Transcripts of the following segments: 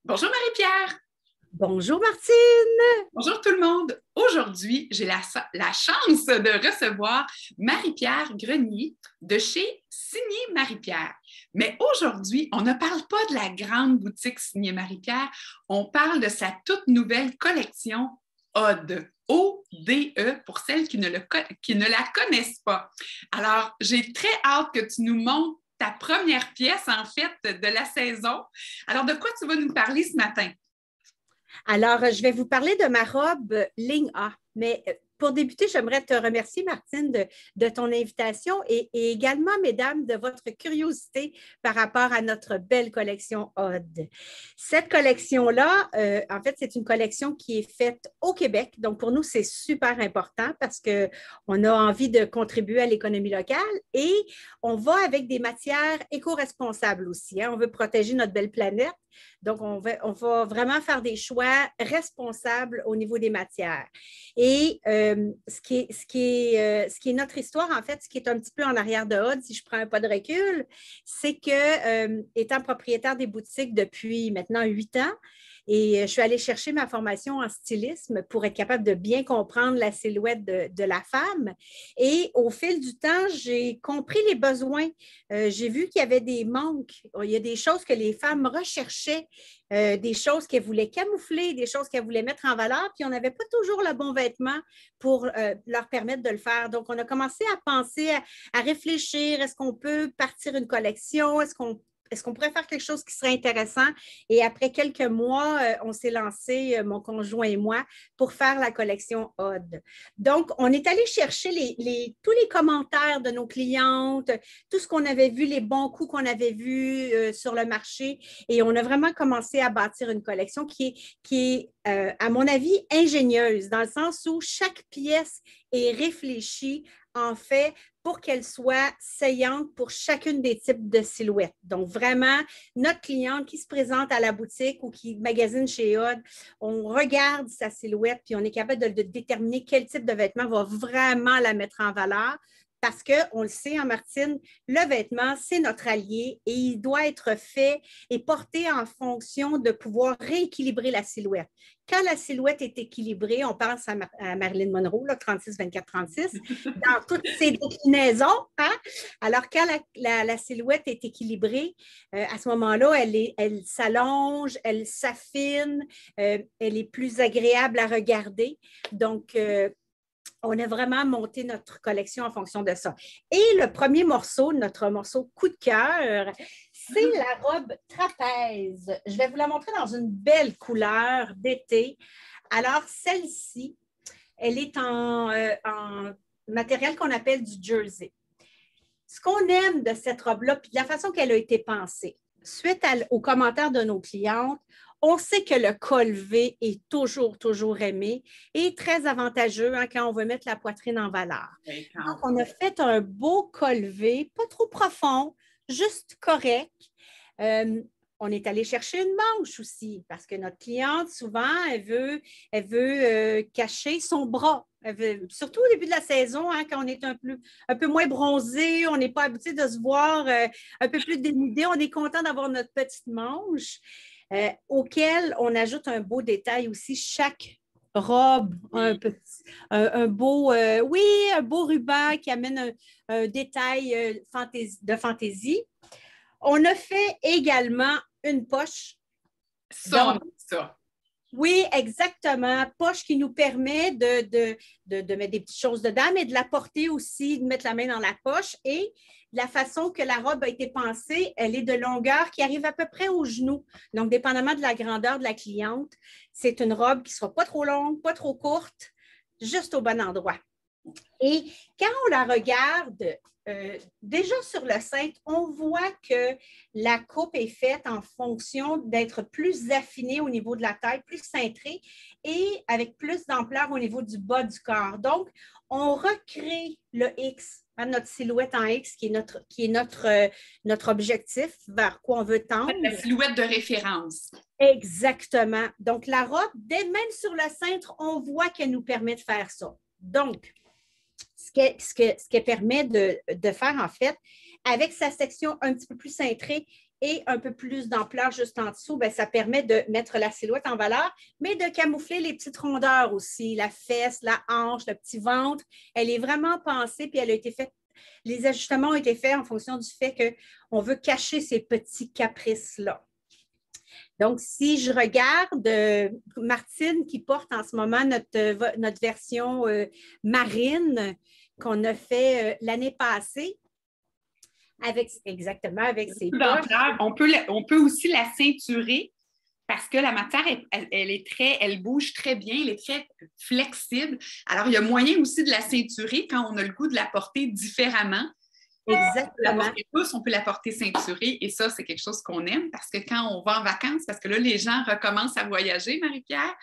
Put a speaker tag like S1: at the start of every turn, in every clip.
S1: Bonjour Marie-Pierre.
S2: Bonjour Martine.
S1: Bonjour tout le monde. Aujourd'hui, j'ai la chance de recevoir Marie-Pierre Grenier de chez Signé Marie-Pierre. Mais aujourd'hui, on ne parle pas de la grande boutique Signé Marie-Pierre, on parle de sa toute nouvelle collection Ode. O-D-E pour celles qui ne la connaissent pas. Alors, j'ai très hâte que tu nous montres ta première pièce, en fait, de la saison. Alors, de quoi tu vas nous parler ce matin?
S2: Alors, je vais vous parler de ma robe ligne A. Mais pour débuter, j'aimerais te remercier, Martine, de ton invitation et également, mesdames, de votre curiosité par rapport à notre belle collection Ode. Cette collection-là, en fait, c'est une collection qui est faite au Québec. Donc, pour nous, c'est super important parce qu'on a envie de contribuer à l'économie locale et on va avec des matières éco-responsables aussi, hein. On veut protéger notre belle planète. Donc, on va vraiment faire des choix responsables au niveau des matières. Et ce qui est notre histoire, en fait, ce qui est un petit peu en arrière de Ode, si je prends un pas de recul, c'est que, étant propriétaire des boutiques depuis maintenant 8 ans, et je suis allée chercher ma formation en stylisme pour être capable de bien comprendre la silhouette de la femme. Et au fil du temps, j'ai compris les besoins. J'ai vu qu'il y avait des manques. Il y a des choses que les femmes recherchaient, des choses qu'elles voulaient camoufler, des choses qu'elles voulaient mettre en valeur, puis on n'avait pas toujours le bon vêtement pour leur permettre de le faire. Donc, on a commencé à penser, à réfléchir, est-ce qu'on peut partir une collection? Est-ce qu'on pourrait faire quelque chose qui serait intéressant? Et après quelques mois, on s'est lancé, mon conjoint et moi, pour faire la collection Ode. Donc, on est allé chercher tous les commentaires de nos clientes, tout ce qu'on avait vu, les bons coups qu'on avait vus sur le marché. Et on a vraiment commencé à bâtir une collection qui est à mon avis, ingénieuse, dans le sens où chaque pièce est réfléchie, en fait, pour qu'elle soit saillante pour chacune des types de silhouettes. Donc, vraiment, notre cliente qui se présente à la boutique ou qui magasine chez Ode, on regarde sa silhouette puis on est capable de déterminer quel type de vêtement va vraiment la mettre en valeur. Parce qu'on le sait, hein, Martine, le vêtement, c'est notre allié et il doit être fait et porté en fonction de pouvoir rééquilibrer la silhouette. Quand la silhouette est équilibrée, on pense à Marilyn Monroe, là, 36-24-36, dans toutes ses déclinaisons. Hein? Alors, quand la silhouette est équilibrée, à ce moment-là, elle s'allonge, elle s'affine, elle est plus agréable à regarder. Donc, on a vraiment monté notre collection en fonction de ça. Et le premier morceau, notre morceau coup de cœur, c'est la robe trapèze. Je vais vous la montrer dans une belle couleur d'été. Alors, celle-ci, elle est en matériel qu'on appelle du jersey. Ce qu'on aime de cette robe-là, puis de la façon qu'elle a été pensée, suite aux commentaires de nos clientes, on sait que le col V est toujours aimé et très avantageux, hein, quand on veut mettre la poitrine en valeur. Donc, on a fait un beau col V, pas trop profond, juste correct. On est allé chercher une manche aussi parce que notre cliente, souvent, elle veut cacher son bras. Surtout au début de la saison, hein, quand on est un peu moins bronzé, on n'est pas habitué de se voir un peu plus dénudé, on est content d'avoir notre petite manche. Auquel on ajoute un beau détail aussi. Chaque robe a un beau, un beau ruban qui amène un détail de fantaisie. On a fait également une poche.
S1: Ça, ça.
S2: Oui, exactement. Poche qui nous permet de mettre des petites choses dedans, mais de la porter aussi, de mettre la main dans la poche. Et la façon que la robe a été pensée, elle est de longueur qui arrive à peu près au genou. Donc, dépendamment de la grandeur de la cliente, c'est une robe qui ne sera pas trop longue, pas trop courte, juste au bon endroit. Et quand on la regarde, déjà sur le cintre, on voit que la coupe est faite en fonction d'être plus affinée au niveau de la tête, plus cintrée et avec plus d'ampleur au niveau du bas du corps. Donc, on recrée le X, hein, notre silhouette en X, qui est notre objectif, vers quoi on veut tendre.
S1: La silhouette de référence.
S2: Exactement. Donc, la robe, même sur le cintre, on voit qu'elle nous permet de faire ça. Donc, ce qu'elle permet de faire, en fait, avec sa section un petit peu plus cintrée, et un peu plus d'ampleur juste en dessous, bien, ça permet de mettre la silhouette en valeur, mais de camoufler les petites rondeurs aussi, la fesse, la hanche, le petit ventre. Elle est vraiment pensée, puis elle a été faite. Les ajustements ont été faits en fonction du fait qu'on veut cacher ces petits caprices-là. Donc, si je regarde Martine qui porte en ce moment notre version marine qu'on a fait l'année passée, exactement avec ses poches.
S1: On peut aussi la ceinturer parce que la matière, elle bouge très bien, elle est très flexible. Alors, il y a moyen aussi de la ceinturer quand on a le goût de la porter différemment.
S2: Exactement.
S1: On peut la porter douce, on peut la porter ceinturée et ça, c'est quelque chose qu'on aime parce que quand on va en vacances, parce que là, les gens recommencent à voyager, Marie-Pierre,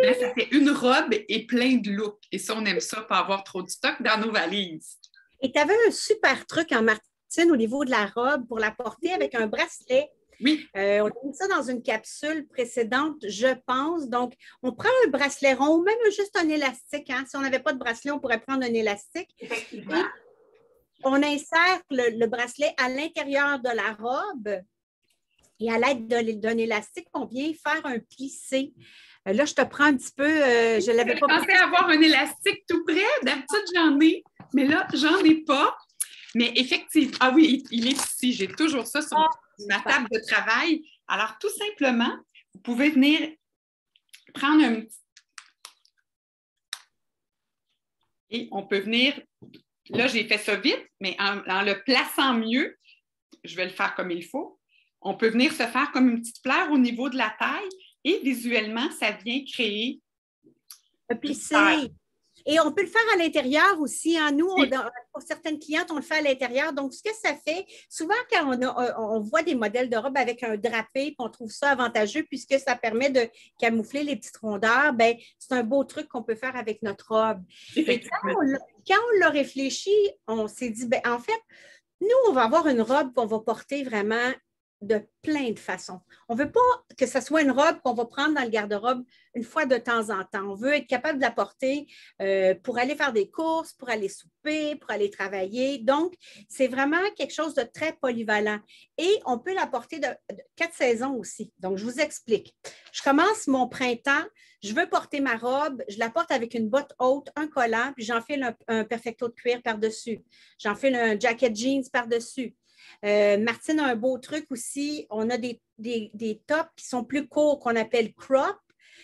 S1: là, ça fait une robe et plein de looks. Et ça, on aime ça, pas avoir trop de stock dans nos valises.
S2: Et tu avais un super truc en Martine au niveau de la robe pour la porter avec un bracelet.
S1: Oui.
S2: On a mis ça dans une capsule précédente, je pense. Donc, on prend un bracelet rond ou même juste un élastique. Hein? Si on n'avait pas de bracelet, on pourrait prendre un élastique.
S1: Effectivement.
S2: Et on insère le bracelet à l'intérieur de la robe et à l'aide d'un élastique, on vient faire un plissé. Là, je te prends un petit peu, je ne l'avais pas
S1: pensé avoir un élastique tout près. D'habitude, j'en ai, mais là, j'en ai pas. Mais effectivement, ah oui, il est ici. J'ai toujours ça sur ma table de travail. Alors, tout simplement, vous pouvez venir prendre un petit... Et on peut venir... Là, j'ai fait ça vite, mais en le plaçant mieux, je vais le faire comme il faut. On peut venir se faire comme une petite fleur au niveau de la taille et visuellement, ça vient créer
S2: un plissé. Et on peut le faire à l'intérieur aussi. Hein. Nous, pour certaines clientes, on le fait à l'intérieur. Donc, ce que ça fait, souvent quand on voit des modèles de robes avec un drapé, puis on trouve ça avantageux puisque ça permet de camoufler les petites rondeurs, bien, c'est un beau truc qu'on peut faire avec notre robe. Et quand on l'a réfléchi, on s'est dit, bien, en fait, nous, on va avoir une robe qu'on va porter vraiment de plein de façons. On ne veut pas que ce soit une robe qu'on va prendre dans le garde-robe une fois de temps en temps. On veut être capable de la porter pour aller faire des courses, pour aller souper, pour aller travailler. Donc, c'est vraiment quelque chose de très polyvalent. Et on peut la porter de 4 saisons aussi. Donc, je vous explique. Je commence mon printemps. Je veux porter ma robe. Je la porte avec une botte haute, un collant, puis j'enfile un perfecto de cuir par-dessus. J'enfile un jacket jeans par-dessus. Martine a un beau truc aussi. On a des tops qui sont plus courts qu'on appelle crop.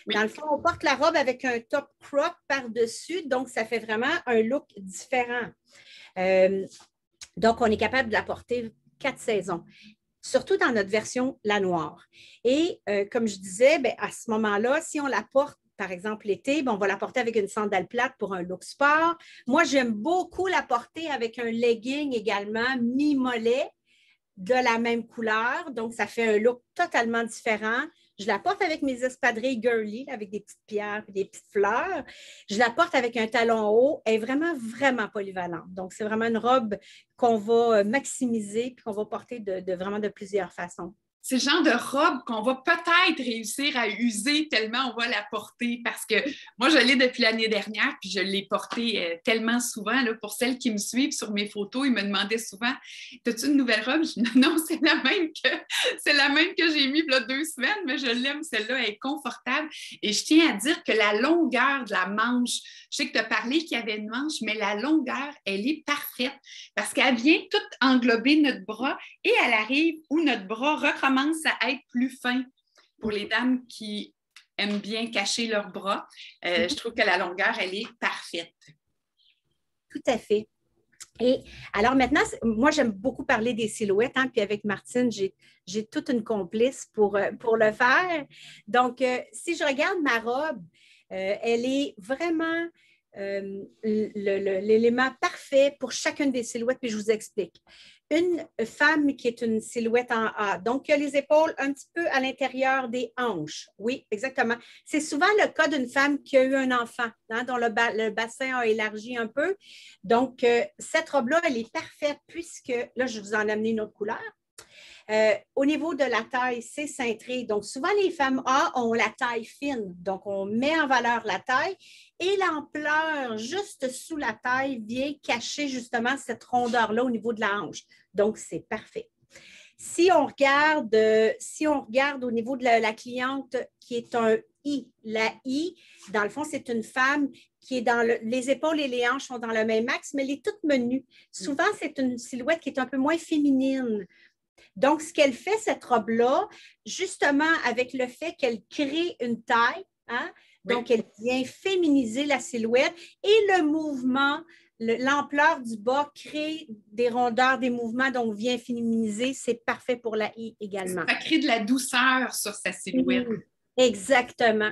S2: Oui. Dans le fond, on porte la robe avec un top crop par-dessus, donc ça fait vraiment un look différent. Donc, on est capable de la porter 4 saisons, surtout dans notre version la noire. Et comme je disais, bien, à ce moment-là, si on la porte, par exemple, l'été, on va la porter avec une sandale plate pour un look sport. Moi, j'aime beaucoup la porter avec un legging également mi-mollet de la même couleur. Donc, ça fait un look totalement différent. Je la porte avec mes espadrilles girly, avec des petites pierres et des petites fleurs. Je la porte avec un talon haut. Elle est vraiment, vraiment polyvalente. Donc, c'est vraiment une robe qu'on va maximiser et qu'on va porter vraiment de plusieurs façons.
S1: C'est le genre de robe qu'on va peut-être réussir à user tellement on va la porter parce que moi, je l'ai depuis l'année dernière puis je l'ai portée tellement souvent. Là, pour celles qui me suivent sur mes photos, ils me demandaient souvent « T'as-tu une nouvelle robe? » Je dis « Non, c'est la même que j'ai mis il y a 2 semaines, mais je l'aime, celle-là, elle est confortable. » Et je tiens à dire que la longueur de la manche, je sais que tu as parlé qu'il y avait une manche, mais la longueur, elle est parfaite parce qu'elle vient toute englober notre bras et elle arrive où notre bras recommence à être plus fin pour les dames qui aiment bien cacher leurs bras. Je trouve que la longueur, elle est parfaite.
S2: Tout à fait. Et alors maintenant, moi, j'aime beaucoup parler des silhouettes, hein, puis avec Martine, j'ai toute une complice pour le faire. Donc, si je regarde ma robe, elle est vraiment l'élément parfait pour chacune des silhouettes, puis je vous explique. Une femme qui est une silhouette en A, donc il y a les épaules un petit peu à l'intérieur des hanches. Oui, exactement. C'est souvent le cas d'une femme qui a eu un enfant, hein, dont le bassin a élargi un peu. Donc, cette robe-là, elle est parfaite puisque, là, je vous en ai amené une autre couleur. Au niveau de la taille, c'est cintré. Donc, souvent, les femmes A ont la taille fine. Donc, on met en valeur la taille et l'ampleur juste sous la taille vient cacher justement cette rondeur-là au niveau de la hanche. Donc, c'est parfait. Si on regarde au niveau de la cliente qui est un I, la I, dans le fond, c'est une femme qui est les épaules et les hanches sont dans le même axe, mais elle est toute menue. Souvent, c'est une silhouette qui est un peu moins féminine. Donc, ce qu'elle fait, cette robe-là, justement, avec le fait qu'elle crée une taille, hein, donc elle vient féminiser la silhouette et le mouvement, l'ampleur du bas crée des rondeurs, des mouvements, donc vient féminiser. C'est parfait pour la I également.
S1: Ça crée de la douceur sur sa silhouette.
S2: Exactement.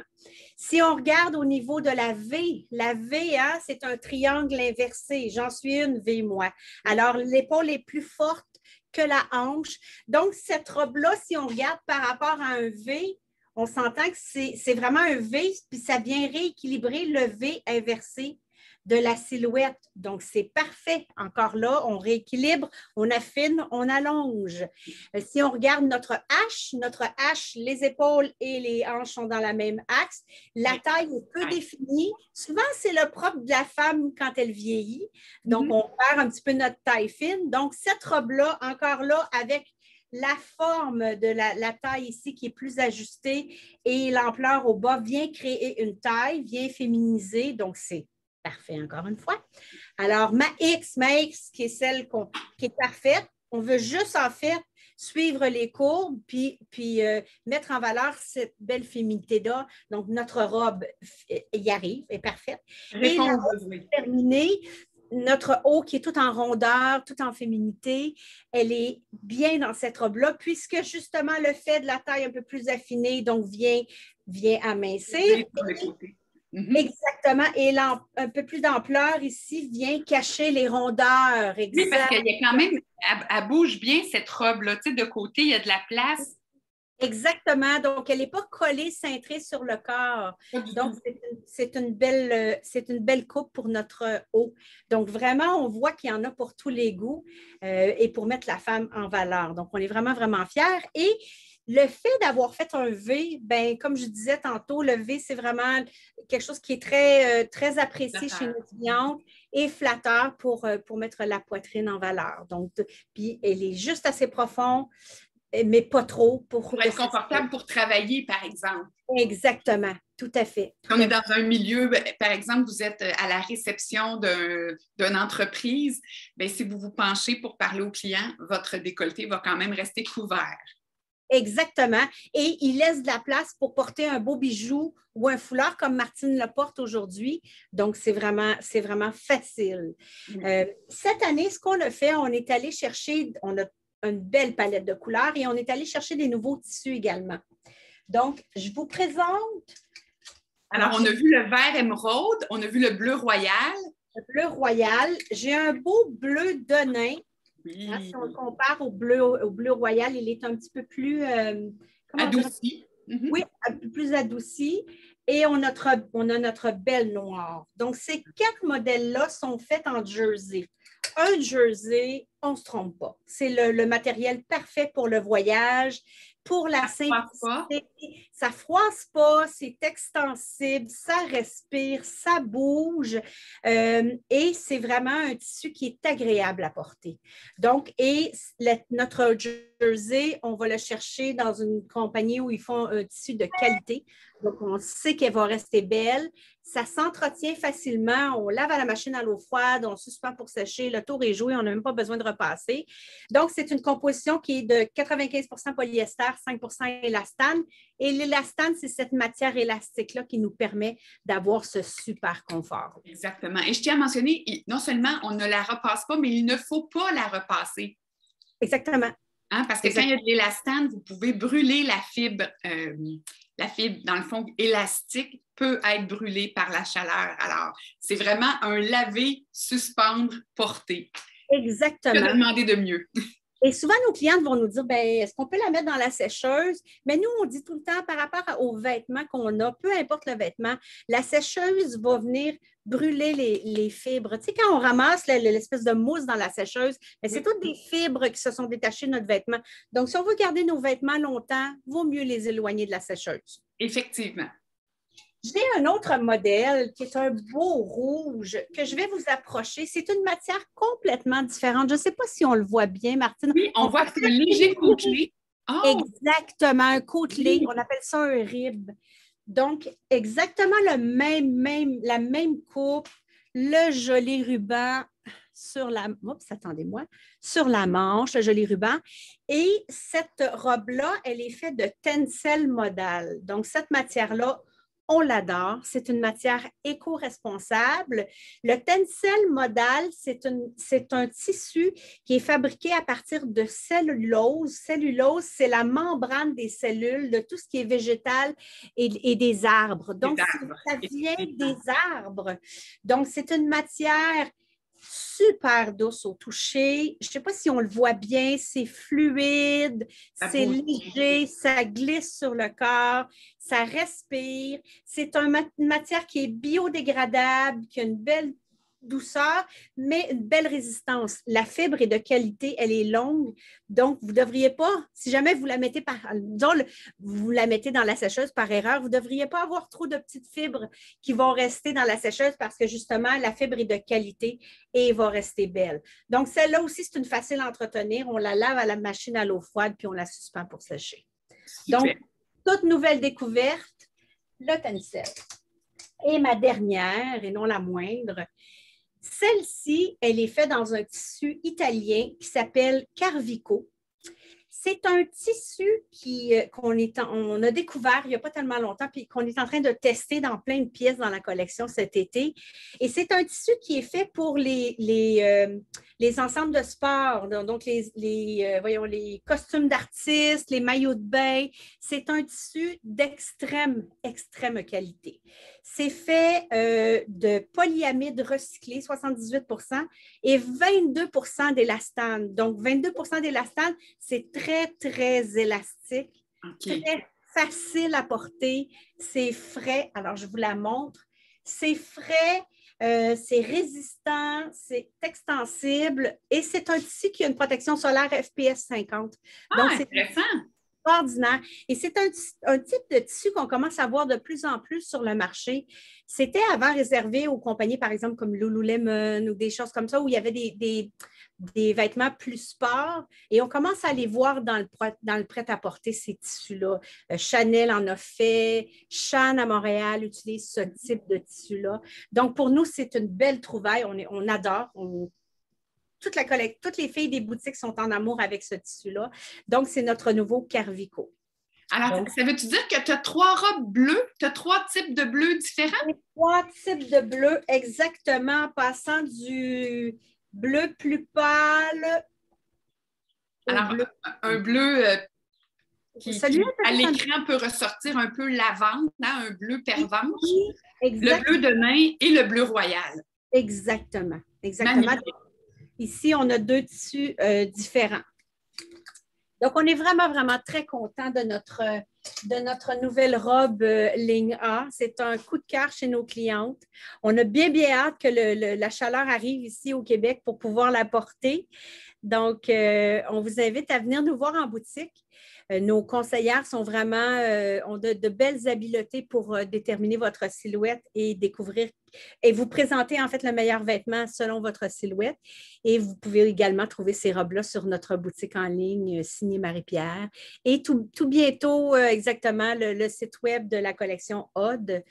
S2: Si on regarde au niveau de la V, hein, c'est un triangle inversé. J'en suis une V, moi. Alors, l'épaule est plus forte que la hanche. Donc, cette robe-là, si on regarde par rapport à un V, on s'entend que c'est vraiment un V, puis ça vient rééquilibrer le V inversé de la silhouette. Donc, c'est parfait. Encore là, on rééquilibre, on affine, on allonge. Si on regarde notre H, les épaules et les hanches sont dans la même axe. La taille est peu définie. Souvent, c'est le propre de la femme quand elle vieillit. Donc, on perd un petit peu notre taille fine. Donc, cette robe-là, encore là, avec la forme de la taille ici qui est plus ajustée et l'ampleur au bas vient créer une taille, vient féminiser. Donc, c'est parfait, encore une fois. Alors, ma X, qui est celle qui est parfaite, on veut juste en fait suivre les courbes puis mettre en valeur cette belle féminité-là. Donc, notre robe y arrive, est parfaite. Et la robe terminée, notre haut qui est tout en rondeur, tout en féminité, elle est bien dans cette robe-là, puisque justement le fait de la taille un peu plus affinée, donc vient amincir. Exactement. Et un peu plus d'ampleur ici vient cacher les rondeurs.
S1: Oui, parce qu'il y a quand même, elle bouge bien cette robe-là. Tu sais, de côté, il y a de la place.
S2: Exactement. Donc, elle n'est pas collée, cintrée sur le corps. Donc, c'est une belle coupe pour notre haut. Donc, vraiment, on voit qu'il y en a pour tous les goûts et pour mettre la femme en valeur. Donc, on est vraiment, vraiment fiers. Et le fait d'avoir fait un V, ben, comme je disais tantôt, le V, c'est vraiment quelque chose qui est très, très apprécié chez nos clientes et flatteur pour mettre la poitrine en valeur. Donc, puis, elle est juste assez profonde, mais pas trop.
S1: Pour être confortable pour travailler, par exemple.
S2: Exactement, tout à fait.
S1: On est dans un milieu, par exemple, vous êtes à la réception d'une entreprise, bien, si vous vous penchez pour parler aux clients, votre décolleté va quand même rester couvert.
S2: Exactement. Et il laisse de la place pour porter un beau bijou ou un foulard comme Martine le porte aujourd'hui. Donc, c'est vraiment facile. Cette année, ce qu'on a fait, on est allé chercher, on a une belle palette de couleurs et on est allé chercher des nouveaux tissus également. Donc, je vous présente.
S1: Alors, on a vu le vert émeraude, on a vu le bleu royal.
S2: Le bleu royal. J'ai un beau bleu Denain. Oui. Hein, si on le compare au bleu royal, il est un petit peu plus
S1: adouci.
S2: Oui, un peu plus adouci. Et on a notre belle noire. Donc, ces 4 modèles-là sont faits en jersey. Un jersey, on ne se trompe pas. C'est le matériel parfait pour le voyage, pour la simplicité. Ça ne froisse pas, c'est extensible, ça respire, ça bouge et c'est vraiment un tissu qui est agréable à porter. Donc, notre jersey, on va le chercher dans une compagnie où ils font un tissu de qualité. Donc, on sait qu'elle va rester belle. Ça s'entretient facilement. On lave à la machine à l'eau froide, on suspend pour sécher. Le tour est joué, on n'a même pas besoin de repasser. Donc, c'est une composition qui est de 95 polyester, 5 élastane. Et l'élastane, c'est cette matière élastique-là qui nous permet d'avoir ce super confort.
S1: Exactement. Et je tiens à mentionner, non seulement on ne la repasse pas, mais il ne faut pas la repasser.
S2: Exactement.
S1: Hein? Parce que quand il y a de l'élastane, vous pouvez brûler la fibre. La fibre, dans le fond, élastique peut être brûlée par la chaleur. Alors, c'est vraiment un laver, suspendre, porter.
S2: Exactement.
S1: Que de demander de mieux.
S2: Et souvent, nos clientes vont nous dire, ben, est-ce qu'on peut la mettre dans la sécheuse? Mais nous, on dit tout le temps, par rapport aux vêtements qu'on a, peu importe le vêtement, la sécheuse va venir brûler les fibres. Tu sais, quand on ramasse l'espèce de mousse dans la sécheuse, c'est toutes des fibres qui se sont détachées de notre vêtement. Donc, si on veut garder nos vêtements longtemps, il vaut mieux les éloigner de la sécheuse.
S1: Effectivement.
S2: J'ai un autre modèle qui est un beau rouge que je vais vous approcher. C'est une matière complètement différente. Je ne sais pas si on le voit bien, Martine.
S1: Oui, on voit un léger côtelé. Oh!
S2: Exactement, un côtelé. On appelle ça un rib. Donc, exactement la même coupe, le joli ruban sur la, attendez-moi, sur la manche, le joli ruban. Et cette robe-là, elle est faite de tencel modal. Donc, cette matière-là, on l'adore. C'est une matière éco-responsable. Le tencel modal, c'est un tissu qui est fabriqué à partir de cellulose. Cellulose, c'est la membrane des cellules de tout ce qui est végétal et des arbres. Donc, ça vient des arbres. Donc, c'est une matière super douce au toucher. Je ne sais pas si on le voit bien, c'est fluide, c'est léger, ça glisse sur le corps, ça respire. C'est une matière qui est biodégradable, qui a une belle douceur, mais une belle résistance. La fibre est de qualité, elle est longue, donc vous ne devriez pas, si jamais vous la mettez vous la mettez dans la sécheuse par erreur, vous ne devriez pas avoir trop de petites fibres qui vont rester dans la sécheuse parce que justement, la fibre est de qualité et elle va rester belle. Donc, celle-là aussi, c'est une facile à entretenir. On la lave à la machine à l'eau froide puis on la suspend pour sécher. Super. Donc, toute nouvelle découverte, le tencel. Et ma dernière, et non la moindre, celle-ci, elle est faite dans un tissu italien qui s'appelle Carvico. C'est un tissu qu'on a découvert il n'y a pas tellement longtemps puis qu'on est en train de tester dans plein de pièces dans la collection cet été. Et c'est un tissu qui est fait pour les ensembles de sport, donc les costumes d'artistes, les maillots de bain. C'est un tissu extrême qualité. C'est fait de polyamide recyclé, 78%, et 22% d'élastane. Donc, 22% d'élastane, c'est très, très élastique, très facile à porter. C'est frais. Alors, je vous la montre. C'est frais, c'est résistant, c'est extensible et c'est un tissu qui a une protection solaire FPS 50.
S1: Donc, c'est intéressant.
S2: Extraordinaire. Et c'est un type de tissu qu'on commence à voir de plus en plus sur le marché. C'était avant réservé aux compagnies, par exemple, comme Lululemon ou des choses comme ça, où il y avait des vêtements plus sport. Et on commence à les voir dans le prêt-à-porter, ces tissus-là. Chanel en a fait. Chan à Montréal utilise ce type de tissu-là. Donc, pour nous, c'est une belle trouvaille. On adore. Toutes les filles des boutiques sont en amour avec ce tissu-là. Donc, c'est notre nouveau Carvico.
S1: Alors, ça veut-tu dire que tu as 3 robes bleues? Tu as 3 types de bleus différents?
S2: 3 types de bleus, exactement, en passant du bleu plus pâle.
S1: Alors, un bleu qui, à l'écran, peut ressortir un peu lavande, hein, un bleu pervenche. Le bleu de nain et le bleu royal.
S2: Exactement. Magnifique. Ici, on a 2 tissus différents. Donc, on est vraiment, vraiment très content de notre nouvelle robe ligne A. C'est un coup de cœur chez nos clientes. On a bien, bien hâte que la chaleur arrive ici au Québec pour pouvoir la porter. Donc, on vous invite à venir nous voir en boutique. Nos conseillères sont vraiment, ont de belles habiletés pour déterminer votre silhouette et découvrir et vous présenter en fait le meilleur vêtement selon votre silhouette. Et vous pouvez également trouver ces robes-là sur notre boutique en ligne signée Marie-Pierre. Et tout bientôt, exactement, le site web de la collection Odd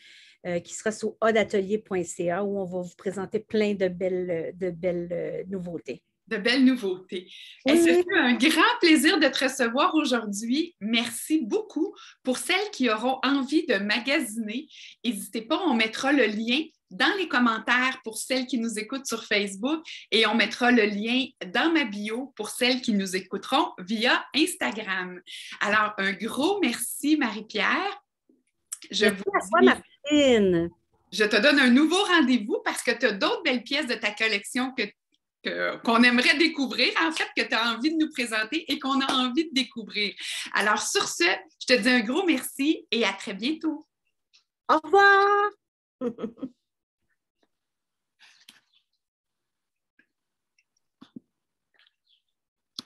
S2: qui sera sur oddatelier.ca où on va vous présenter plein de belles nouveautés.
S1: De belles nouveautés. Oui. Ce fut un grand plaisir de te recevoir aujourd'hui. Merci beaucoup. Pour celles qui auront envie de magasiner, n'hésitez pas, on mettra le lien dans les commentaires pour celles qui nous écoutent sur Facebook et on mettra le lien dans ma bio pour celles qui nous écouteront via Instagram. Alors, un gros merci, Marie-Pierre. Je te donne un nouveau rendez-vous parce que tu as d'autres belles pièces de ta collection qu'on aimerait découvrir, en fait, que tu as envie de nous présenter et qu'on a envie de découvrir. Alors, sur ce, je te dis un gros merci et à très bientôt.
S2: Au revoir!